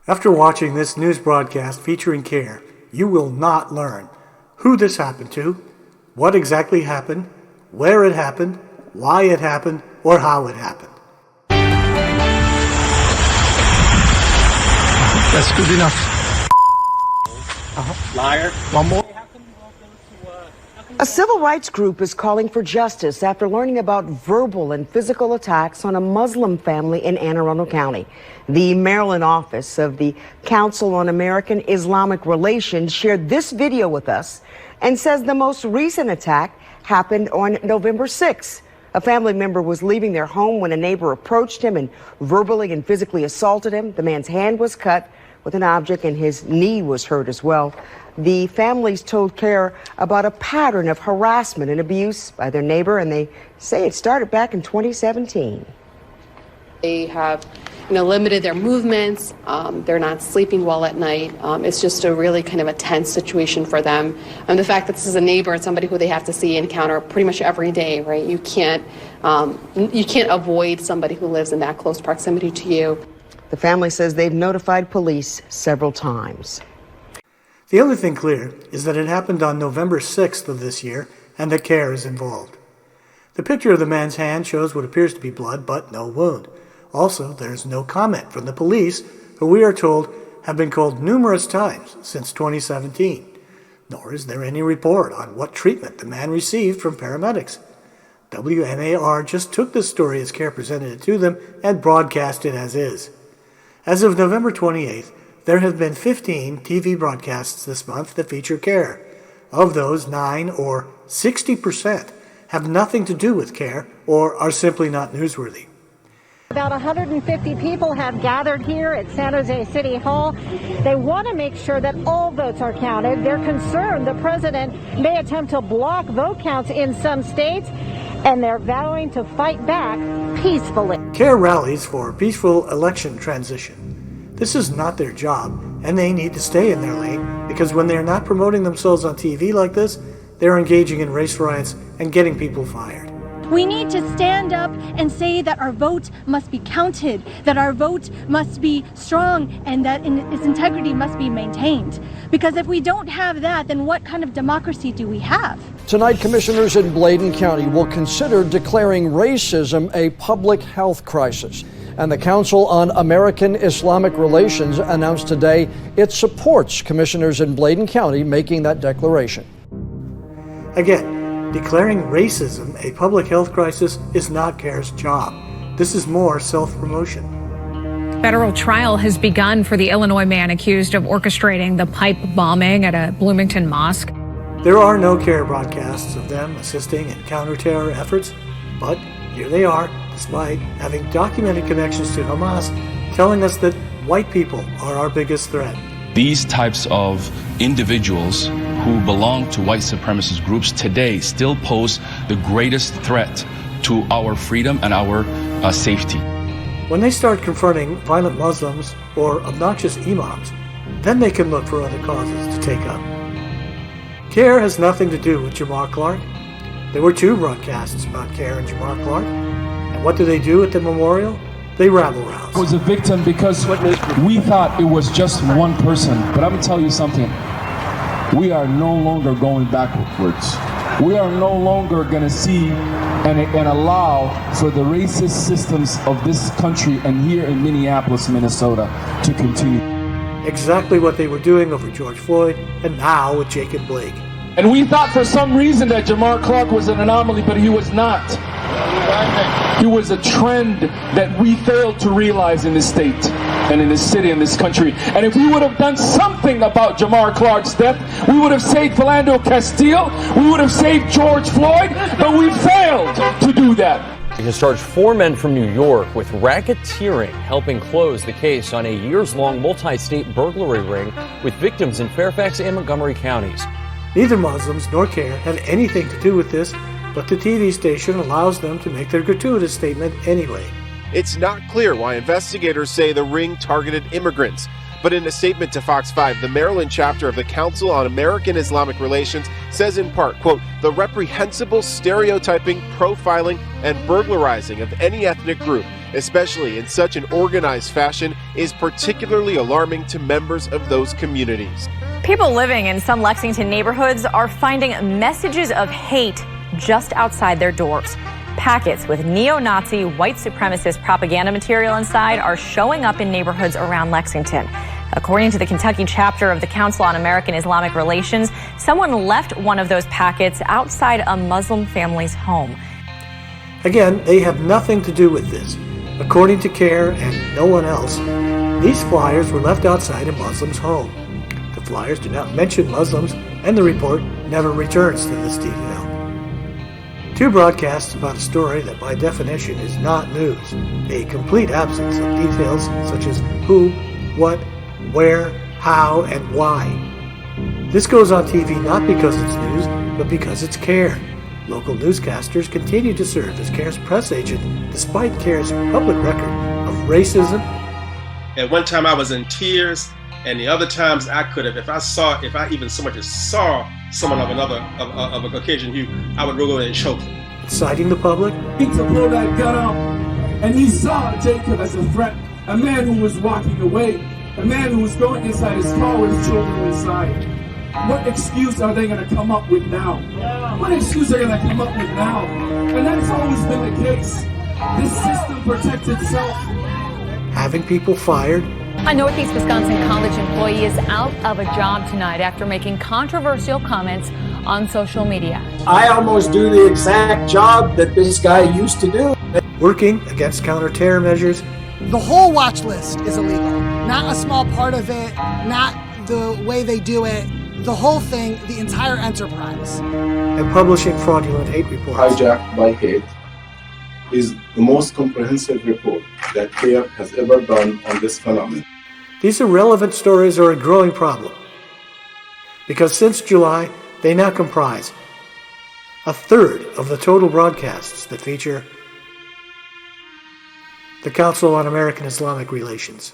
After watching this news broadcast featuring CAIR, you will not learn who this happened to, what exactly happened, where it happened, why it happened, or how it happened. That's good enough. Liar. One more. A civil rights group is calling for justice after learning about verbal and physical attacks on a Muslim family in Anne Arundel County. The Maryland office of the Council on American Islamic Relations shared this video with us and says the most recent attack happened on November 6th. A family member was leaving their home when a neighbor approached him and verbally and physically assaulted him. The man's hand was cut with an object and his knee was hurt as well. The families told CAIR about a pattern of harassment and abuse by their neighbor, and they say it started back in 2017. They have, limited their movements. They're not sleeping well at night. It's just a really kind of a tense situation for them. And the fact that this is a neighbor and somebody who they have to see and encounter pretty much every day, right? You can't avoid somebody who lives in that close proximity to you. The family says they've notified police several times. The only thing clear is that it happened on November 6th of this year and that CAIR is involved. The picture of the man's hand shows what appears to be blood, but no wound. Also, there's no comment from the police, who we are told have been called numerous times since 2017. Nor is there any report on what treatment the man received from paramedics. WMAR just took this story as CAIR presented it to them and broadcast it as is. As of November 28th, there have been 15 TV broadcasts this month that feature CAIR. Of those, 9 or 60% have nothing to do with CAIR or are simply not newsworthy. About 150 people have gathered here at San Jose City Hall. They want to make sure that all votes are counted. They're concerned the president may attempt to block vote counts in some states, and they're vowing to fight back peacefully. CAIR rallies for peaceful election transition. This is not their job, and they need to stay in their lane, because when they're not promoting themselves on TV like this, they're engaging in race riots and getting people fired. We need to stand up and say that our vote must be counted, that our vote must be strong, and that its integrity must be maintained. Because if we don't have that, then what kind of democracy do we have? Tonight, commissioners in Bladen County will consider declaring racism a public health crisis. And the Council on American Islamic Relations announced today it supports commissioners in Bladen County making that declaration. Again, declaring racism a public health crisis is not CAIR's job. This is more self-promotion. Federal trial has begun for the Illinois man accused of orchestrating the pipe bombing at a Bloomington mosque. There are no CAIR broadcasts of them assisting in counter-terror efforts, but here they are, despite having documented connections to Hamas, telling us that white people are our biggest threat. These types of individuals who belong to white supremacist groups today still pose the greatest threat to our freedom and our safety. When they start confronting violent Muslims or obnoxious imams, then they can look for other causes to take up. CAIR has nothing to do with Jamar Clark. There were 2 broadcasts about CAIR and Jamar Clark. And what do they do at the memorial? They rabble-rouse. I was a victim because we thought it was just one person. But I'm going to tell you something. We are no longer going backwards. We are no longer going to see and allow for the racist systems of this country and here in Minneapolis, Minnesota to continue. Exactly what they were doing over George Floyd and now with Jacob Blake. And we thought for some reason that Jamar Clark was an anomaly, but he was not. He was a trend that we failed to realize in this state and in this city and this country. And if we would have done something about Jamar Clark's death, we would have saved Philando Castile, we would have saved George Floyd, but we failed to do that. He has charged 4 men from New York with racketeering, helping close the case on a years-long multi-state burglary ring with victims in Fairfax and Montgomery counties. Neither Muslims nor CAIR have anything to do with this, but the TV station allows them to make their gratuitous statement anyway. It's not clear why investigators say the ring targeted immigrants. But in a statement to Fox 5, the Maryland chapter of the Council on American Islamic Relations says in part, quote, "The reprehensible stereotyping, profiling, and burglarizing of any ethnic group, especially in such an organized fashion, is particularly alarming to members of those communities." People living in some Lexington neighborhoods are finding messages of hate just outside their doors. Packets with neo-Nazi, white supremacist propaganda material inside are showing up in neighborhoods around Lexington. According to the Kentucky chapter of the Council on American Islamic Relations, someone left one of those packets outside a Muslim family's home. Again, they have nothing to do with this. According to CAIR and no one else, these flyers were left outside a Muslim's home. The flyers do not mention Muslims, and the report never returns to this detail. Two broadcasts about a story that by definition is not news, a complete absence of details such as who, what, where, how, and why. This goes on TV not because it's news, but because it's CAIR. Local newscasters continue to serve as CAIR's press agent despite CAIR's public record of racism. At one time I was in tears, and the other times I could have, if I even so much as saw someone of a Caucasian hue, I would go and choke them. Inciting the public. To pull that gun out, and he saw Jacob as a threat, a man who was walking away, a man who was going inside his car with his children inside. What excuse are they going to come up with now? What excuse are they going to come up with now? And that's always been the case. This system protects itself. Having people fired. A Northeast Wisconsin college employee is out of a job tonight after making controversial comments on social media. I almost do the exact job that this guy used to do. Working against counter-terror measures. The whole watch list is illegal. Not a small part of it, not the way they do it. The whole thing, the entire enterprise. And publishing fraudulent hate reports. Hijacked by Hate is the most comprehensive report that CAIR has ever done on this phenomenon. These irrelevant stories are a growing problem because since July, they now comprise a third of the total broadcasts that feature the Council on American Islamic Relations.